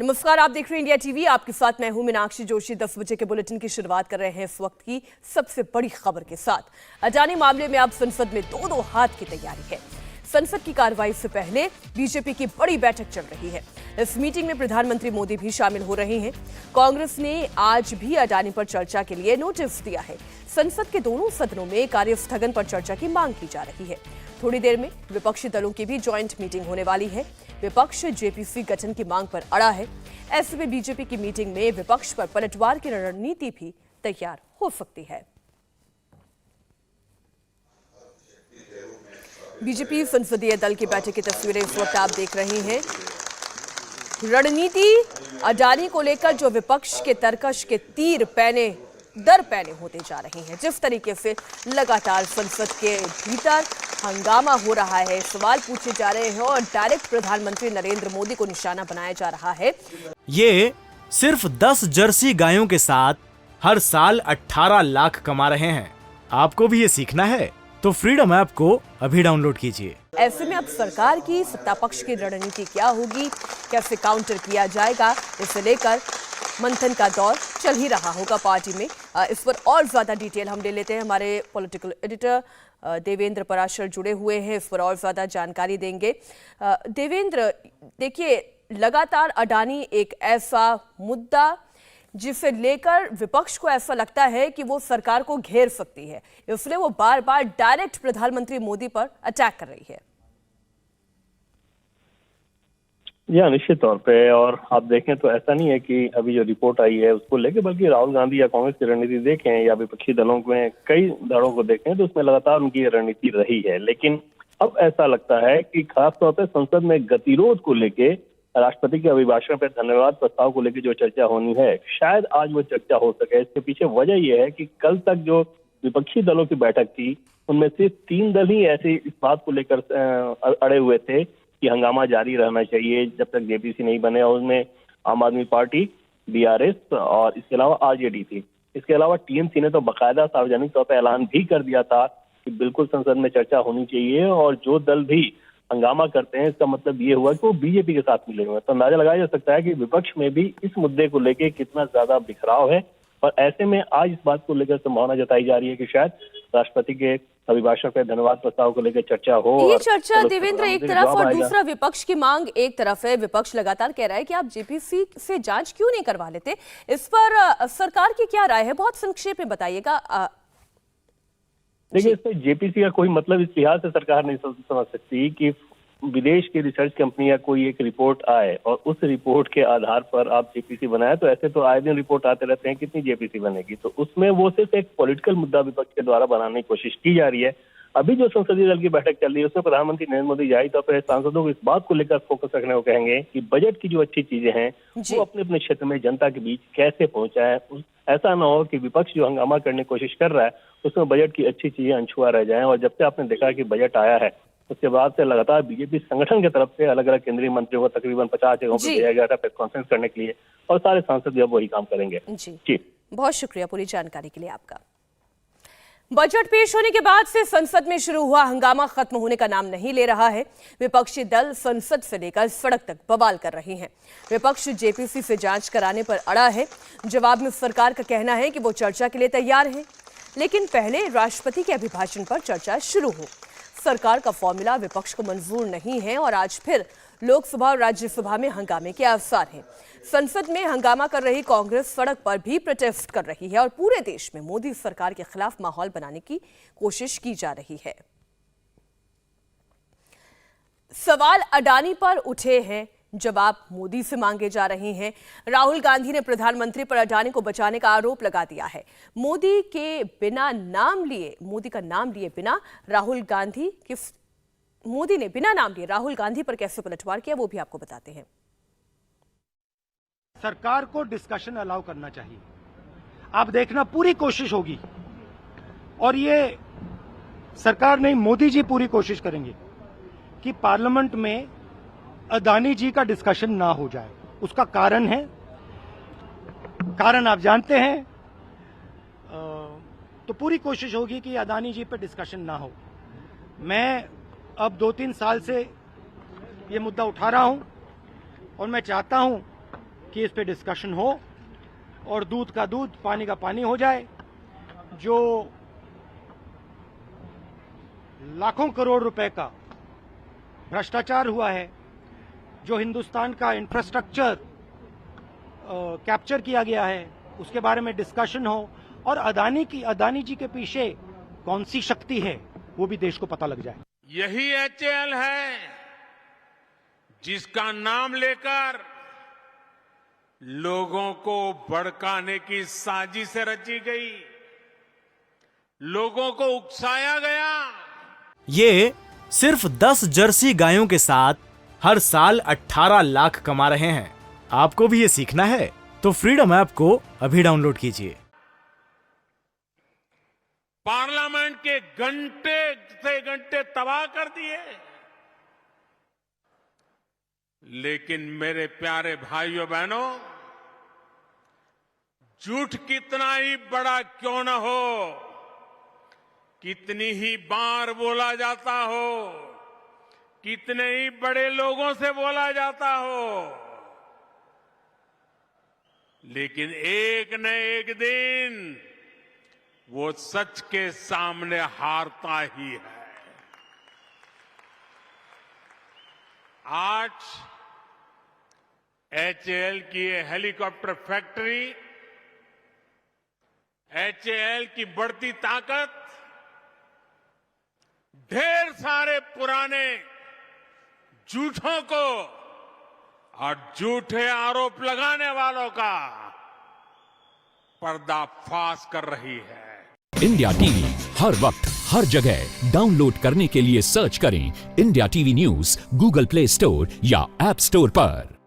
नमस्कार, आप देख रहे हैं इंडिया टीवी। आपके साथ मैं हूं मीनाक्षी जोशी। 10 बजे के बुलेटिन की शुरुआत कर रहे हैं इस वक्त की सबसे बड़ी खबर के साथ। अडानी मामले में अब संसद में दो हाथ की तैयारी है। संसद की कार्रवाई से पहले बीजेपी की बड़ी बैठक चल रही है। इस मीटिंग में प्रधानमंत्री मोदी भी शामिल हो रहे हैं। कांग्रेस ने आज भी अडानी पर चर्चा के लिए नोटिस दिया है। संसद के दोनों सदनों में कार्यस्थगन पर चर्चा की मांग की जा रही है। थोड़ी देर में विपक्षी दलों की भी ज्वाइंट मीटिंग होने वाली है। विपक्ष जेपीसी गठन की मांग पर अड़ा है। ऐसे में बीजेपी की मीटिंग में विपक्ष पर पलटवार की रणनीति भी तैयार हो सकती है। बीजेपी संसदीय दल की बैठक की तस्वीरें इस वक्त आप देख रहे हैं। रणनीति अडानी को लेकर जो विपक्ष के तरकश के तीर दर पैने होते जा रहे हैं। जिस तरीके से लगातार संसद के भीतर हंगामा हो रहा है, सवाल पूछे जा रहे हैं और डायरेक्ट प्रधानमंत्री नरेंद्र मोदी को निशाना बनाया जा रहा है। ये सिर्फ 10 जर्सी गायों के साथ हर साल 18 लाख कमा रहे हैं। आपको भी ये सीखना है तो फ्रीडम ऐप को अभी डाउनलोड कीजिए। ऐसे में अब सरकार की सत्ता पक्ष की रणनीति क्या होगी, कैसे काउंटर किया जाएगा, इसे लेकर मंथन का दौर चल ही रहा होगा पार्टी में। इस पर और ज्यादा डिटेल हम ले लेते हैं। हमारे पॉलिटिकल एडिटर देवेंद्र पराशर जुड़े हुए हैं, इस पर और ज्यादा जानकारी देंगे। देवेंद्र, देखिए, लगातार अडानी एक ऐसा मुद्दा जिसे लेकर विपक्ष को ऐसा लगता है कि वो सरकार को घेर सकती है, इसलिए वो बार बार डायरेक्ट प्रधानमंत्री मोदी पर अटैक कर रही है। या निश्चित तौर पे, और आप देखें तो ऐसा नहीं है कि अभी जो रिपोर्ट आई है उसको लेके, बल्कि राहुल गांधी या कांग्रेस की रणनीति देखें या विपक्षी दलों में कई दलों को देखें तो उसमें लगातार उनकी रणनीति रही है। लेकिन अब ऐसा लगता है कि खासतौर पर संसद में गतिरोध को लेके, राष्ट्रपति के अभिभाषण पर धन्यवाद प्रस्ताव को लेकर जो चर्चा होनी है, शायद आज वो चर्चा हो सके। इसके पीछे वजह यह है कि कल तक जो विपक्षी दलों की बैठक थी उनमें सिर्फ 3 दल ही ऐसे इस बात को लेकर अड़े हुए थे कि हंगामा जारी रहना चाहिए जब तक जेपीसी नहीं बने, और उसमें आम आदमी पार्टी, बीआरएस और इसके अलावा आरजेडी थी। इसके अलावा टीएमसी ने तो बाकायदा सार्वजनिक तौर पर ऐलान भी कर दिया था कि बिल्कुल संसद में चर्चा होनी चाहिए, और जो दल भी हंगामा करते हैं इसका मतलब ये हुआ कि वो बीजेपी के साथ मिले हुए हैं। तो अंदाजा लगाया जा सकता है कि विपक्ष में भी इस मुद्दे को लेकर कितना ज्यादा बिखराव है। और ऐसे में आज इस बात को लेकर संभावना जताई जा रही है कि शायद राष्ट्रपति के अभिभाषण पर धन्यवाद प्रस्ताव को लेकर चर्चा हो। ये चर्चा देवेंद्र एक तरफ और दूसरा विपक्ष की मांग एक तरफ है। विपक्ष लगातार कह रहा है कि आप जेपीसी से जांच क्यों नहीं करवा लेते। इस पर सरकार की क्या राय है, बहुत संक्षेप में बताइएगा। देखिए, इससे जेपीसी का कोई मतलब इस लिहाज से सरकार नहीं समझ सकती कि विदेश की रिसर्च कंपनी या कोई एक रिपोर्ट आए और उस रिपोर्ट के आधार पर आप जेपीसी बनाए। तो ऐसे तो आए दिन रिपोर्ट आते रहते हैं कितनी जेपीसी बनेगी, तो उसमें वो सिर्फ एक पॉलिटिकल मुद्दा विपक्ष के द्वारा बनाने की कोशिश की जा रही है। अभी जो संसदीय दल की बैठक चल रही है उसमें प्रधानमंत्री नरेंद्र मोदी जाहिर तौर पर सांसदों को इस बात को लेकर फोकस रखने को कहेंगे कि बजट की जो अच्छी चीजें हैं वो अपने अपने क्षेत्र में जनता के बीच कैसे पहुंचाए। ऐसा ना हो कि विपक्ष जो हंगामा करने की कोशिश कर रहा है उसमें बजट की अच्छी चीजें अनछुआ रह जाएं। और जब से आपने देखा कि बजट आया है उसके बाद से लगातार बीजेपी संगठन की तरफ से अलग अलग केंद्रीय मंत्रियों को तकरीबन 50 जगहों पर दिया गया था प्रेस कॉन्फ्रेंस करने के लिए, और सारे सांसद अब वही काम करेंगे। जी, बहुत शुक्रिया पूरी जानकारी के लिए आपका। बजट पेश होने के बाद से संसद में शुरू हुआ हंगामा खत्म होने का नाम नहीं ले रहा है। विपक्षी दल संसद से लेकर सड़क तक बवाल कर रहे हैं। विपक्ष जेपीसी से जांच कराने पर अड़ा है। जवाब में सरकार का कहना है कि वो चर्चा के लिए तैयार है, लेकिन पहले राष्ट्रपति के अभिभाषण पर चर्चा शुरू हो। सरकार का फॉर्मूला विपक्ष को मंजूर नहीं है और आज फिर लोकसभा और राज्यसभा में हंगामे के आसार हैं। संसद में हंगामा कर रही कांग्रेस सड़क पर भी प्रोटेस्ट कर रही है और पूरे देश में मोदी सरकार के खिलाफ माहौल बनाने की कोशिश की जा रही है। सवाल अडानी पर उठे हैं, जवाब मोदी से मांगे जा रहे हैं। राहुल गांधी ने प्रधानमंत्री पर अडानी को बचाने का आरोप लगा दिया है। मोदी का नाम लिए बिना राहुल गांधी पर कैसे पलटवार किया वो भी आपको बताते हैं। सरकार को डिस्कशन अलाउ करना चाहिए। आप देखना, पूरी कोशिश होगी, और ये सरकार नहीं, मोदी जी पूरी कोशिश करेंगे कि पार्लियामेंट में अडानी जी का डिस्कशन ना हो जाए। उसका कारण आप जानते हैं। तो पूरी कोशिश होगी कि अडानी जी पे डिस्कशन ना हो। मैं अब 2-3 साल से ये मुद्दा उठा रहा हूं और मैं चाहता हूं कि इस पे डिस्कशन हो और दूध का दूध पानी का पानी हो जाए। जो लाखों करोड़ रुपए का भ्रष्टाचार हुआ है, जो हिंदुस्तान का इंफ्रास्ट्रक्चर कैप्चर किया गया है, उसके बारे में डिस्कशन हो और अदानी जी के पीछे कौन सी शक्ति है वो भी देश को पता लग जाए। यही एचएएल है जिसका नाम लेकर लोगों को भड़काने की साजिश रची गई, लोगों को उकसाया गया। ये सिर्फ 10 जर्सी गायों के साथ हर साल 18 लाख कमा रहे हैं। आपको भी ये सीखना है तो फ्रीडम ऐप को अभी डाउनलोड कीजिए। पार्लियामेंट के घंटे से घंटे तबाह कर दिए, लेकिन मेरे प्यारे भाइयों बहनों, झूठ कितना ही बड़ा क्यों न हो, कितनी ही बार बोला जाता हो, कितने ही बड़े लोगों से बोला जाता हो, लेकिन एक न एक दिन वो सच के सामने हारता ही है। आज एचएएल की ये हेलीकॉप्टर फैक्ट्री, एचएएल की बढ़ती ताकत, ढेर सारे पुराने झूठों को और झूठे आरोप लगाने वालों का पर्दाफाश कर रही है। इंडिया टीवी हर वक्त हर जगह डाउनलोड करने के लिए सर्च करें India TV news Google play store या ऐप स्टोर पर।